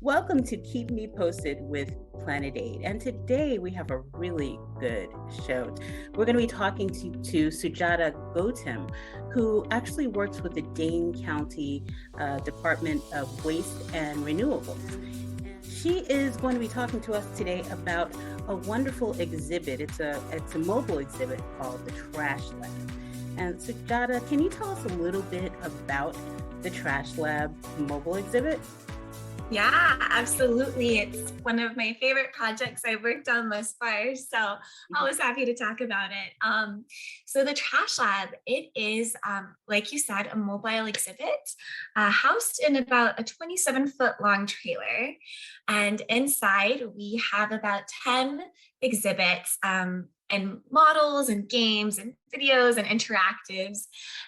Welcome to Keep Me Posted with Planet Aid. And today we have a really good show. We're going to be talking to Sujata Gautam, who actually works with the Dane County Department of Waste and Renewables. She is going to be talking to us today about a wonderful exhibit. It's a mobile exhibit called the Trash Lab. And Sujata, can you tell us a little bit about the Trash Lab mobile exhibit? Yeah, absolutely. It's one of my favorite projects I've worked on thus far. So always happy to talk about it. So the Trash Lab, it is, like you said, a mobile exhibit housed in about a 27-foot long trailer. And inside we have about 10 exhibits and models and games and videos and interactives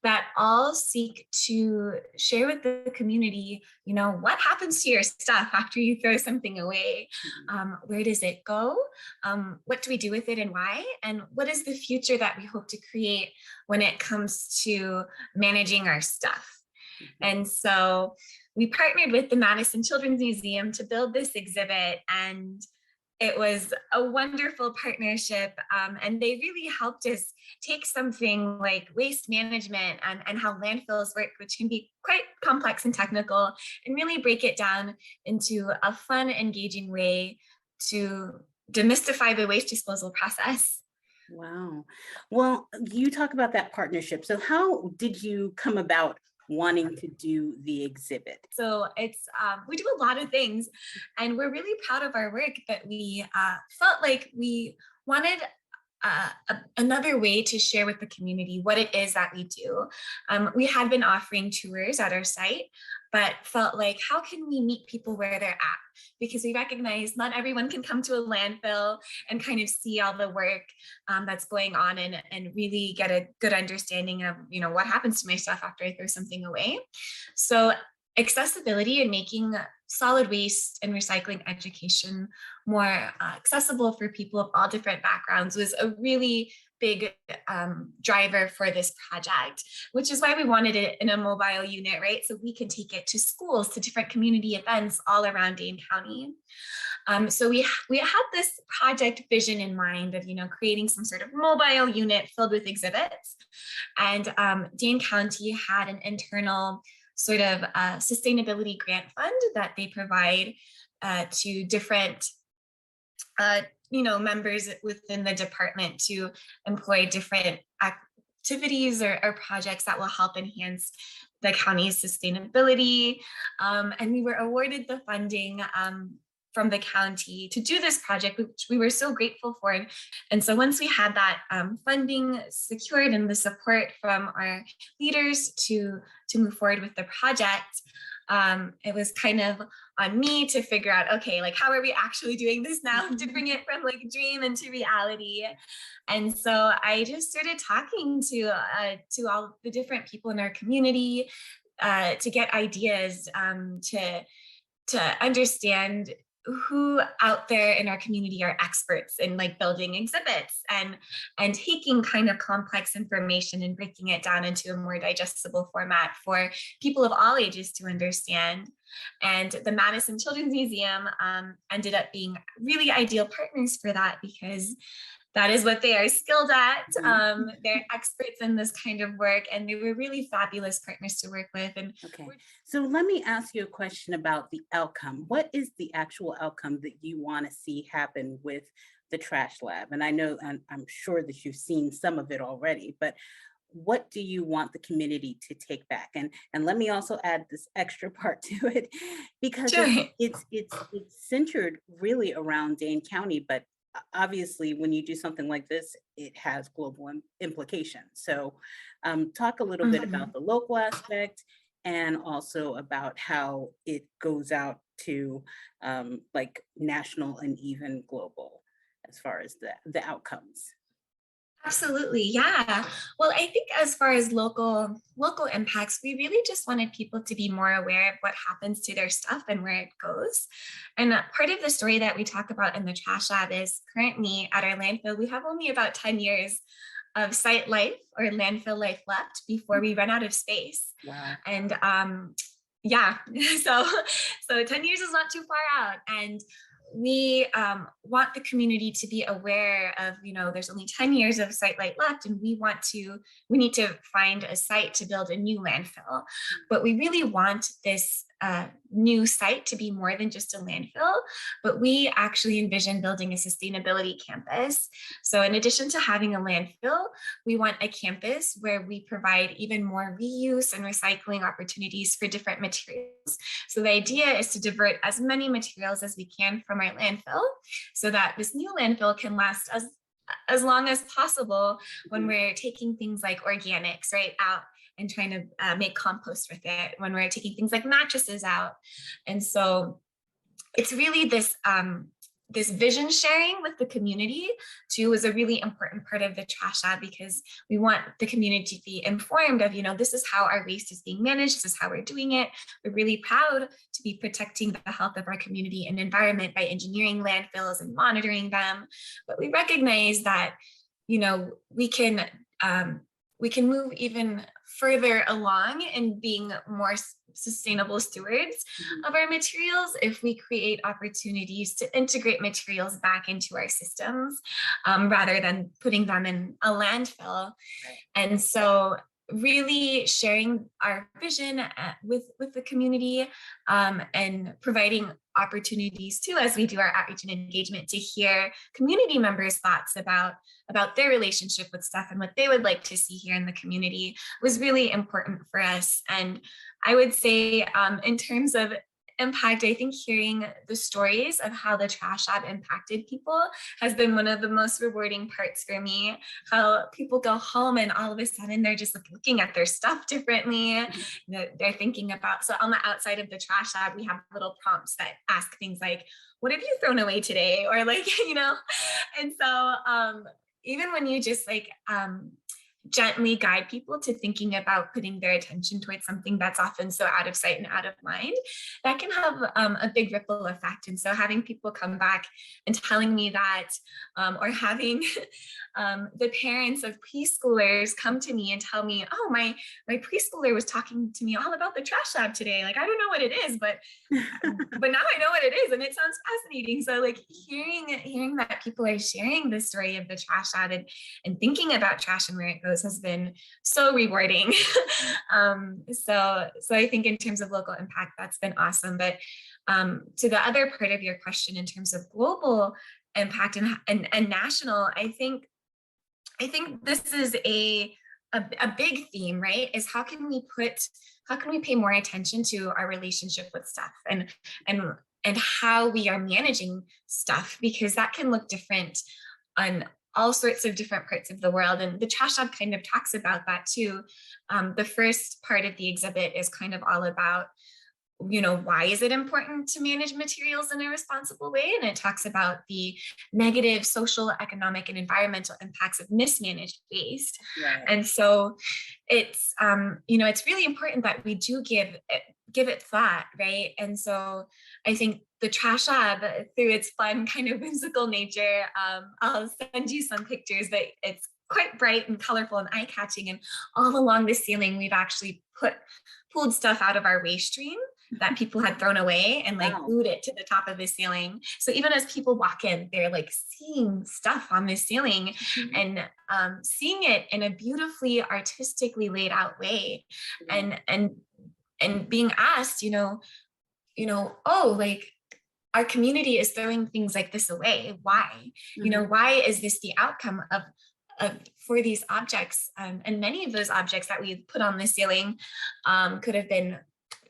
that all seek to share with the community, what happens to your stuff after you throw something away? Where does it go? What do we do with it and why? And what is the future that we hope to create when it comes to managing our stuff? And so we partnered with the Madison Children's Museum to build this exhibit, and it was a wonderful partnership, and they really helped us take something like waste management and how landfills work, which can be quite complex and technical, and really break it down into a fun, engaging way to demystify the waste disposal process. Wow. Well, you talk about that partnership. So how did you come about wanting to do the exhibit? So it's we do a lot of things, and we're really proud of our work, but we felt like we wanted another way to share with the community what it is that we do. We had been offering tours at our site, but felt like, how can we meet people where they're at? Because we recognize not everyone can come to a landfill and kind of see all the work that's going on and really get a good understanding of, what happens to my stuff after I throw something away. So accessibility and making solid waste and recycling education more accessible for people of all different backgrounds was a really big driver for this project, which is why we wanted it in a mobile unit, right? So we can take it to schools, to different community events all around Dane County. So we had this project vision in mind of, creating some sort of mobile unit filled with exhibits. And Dane County had an internal sort of sustainability grant fund that they provide to different members within the department to employ different activities or projects that will help enhance the county's sustainability. And we were awarded the funding from the county to do this project, which we were so grateful for. And so once we had that funding secured and the support from our leaders to move forward with the project, it was kind of on me to figure out, okay, like, how are we actually doing this now to bring it from like dream into reality? And so I just started talking to all the different people in our community to get ideas, to understand who out there in our community are experts in like building exhibits and taking kind of complex information and breaking it down into a more digestible format for people of all ages to understand. And the Madison Children's Museum ended up being really ideal partners for that, because that is what they are skilled at. They're experts in this kind of work, and they were really fabulous partners to work with. And okay, so let me ask you a question about the outcome. What is the actual outcome that you want to see happen with the Trash Lab? And I know, and I'm sure that you've seen some of it already, but what do you want the community to take back? And let me also add this extra part to it, because sure. it's centered really around Dane County, but obviously when you do something like this, it has global implications. So talk a little bit about the local aspect, and also about how it goes out to like national and even global as far as the outcomes. Absolutely. Yeah. Well, I think as far as local impacts, we really just wanted people to be more aware of what happens to their stuff and where it goes. And part of the story that we talk about in the Trash Lab is currently at our landfill, we have only about 10 years of site life or landfill life left before we run out of space. Wow. And Yeah, so 10 years is not too far out, and we want the community to be aware of, there's only 10 years of site life left, and we need to find a site to build a new landfill. But we really want this new site to be more than just a landfill, but we actually envision building a sustainability campus. So in addition to having a landfill, we want a campus where we provide even more reuse and recycling opportunities for different materials. So the idea is to divert as many materials as we can from our landfill so that this new landfill can last as long as possible when we're taking things like organics right out and trying to make compost with it, when we're taking things like mattresses out. And so it's really this this vision sharing with the community too is a really important part of the trash lab, because we want the community to be informed of, this is how our waste is being managed, this is how we're doing it. We're really proud to be protecting the health of our community and environment by engineering landfills and monitoring them. But we recognize that, we can move even further along in being more sustainable stewards of our materials if we create opportunities to integrate materials back into our systems rather than putting them in a landfill. And so really sharing our vision with the community and providing opportunities too, as we do our outreach and engagement, to hear community members' thoughts about their relationship with stuff and what they would like to see here in the community was really important for us. And I would say in terms of impact, I think hearing the stories of how the trash lab impacted people has been one of the most rewarding parts for me. How people go home and all of a sudden they're just looking at their stuff differently. They're thinking about, so on the outside of the trash lab, we have little prompts that ask things like, what have you thrown away today? Or and so even when you just gently guide people to thinking about putting their attention towards something that's often so out of sight and out of mind, that can have a big ripple effect. And so having people come back and telling me that, or having the parents of preschoolers come to me and tell me, oh, my preschooler was talking to me all about the trash lab today. I don't know what it is, but now I know what it is, and it sounds fascinating. So hearing that people are sharing the story of the trash lab and thinking about trash and where it goes has been so rewarding. So I think in terms of local impact, that's been awesome. But to the other part of your question, in terms of global impact and national, I think this is a big theme, right? Is how can we pay more attention to our relationship with stuff and how we are managing stuff, because that can look different on all sorts of different parts of the world. And the Trash Lab kind of talks about that too. The first part of the exhibit is kind of all about, why is it important to manage materials in a responsible way? And it talks about the negative social, economic, and environmental impacts of mismanaged waste. Right. And so it's, it's really important that we do give it thought, right? And so I think the Trash Lab, through its fun kind of whimsical nature, I'll send you some pictures that it's quite bright and colorful and eye-catching. And all along the ceiling, we've actually pulled stuff out of our waste stream that people had thrown away and glued it to the top of the ceiling. So even as people walk in, they're seeing stuff on the ceiling and seeing it in a beautifully artistically laid out way, and being asked, our community is throwing things like this away. Why? Why is this the outcome of for these objects? And many of those objects that we put on the ceiling could have been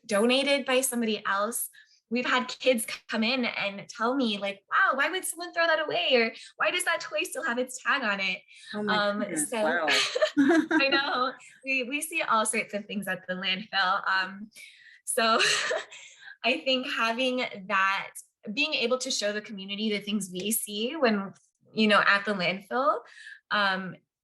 donated by somebody else. We've had kids come in and tell me wow, why would someone throw that away? Or why does that toy still have its tag on it? Oh my goodness. So wow. I know we see all sorts of things at the landfill. So I think having that, being able to show the community the things we see when, at the landfill,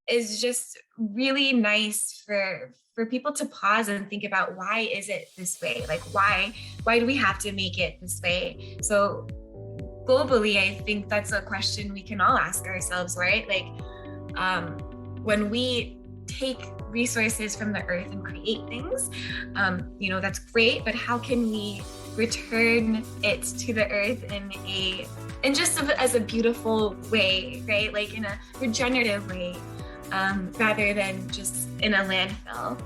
is just really nice for people to pause and think about, why is it this way? Why do we have to make it this way? So globally, I think that's a question we can all ask ourselves, right? When we take resources from the earth and create things, that's great, but how can we return it to the earth in just as a beautiful way, right? Like in a regenerative way, rather than just in a landfill.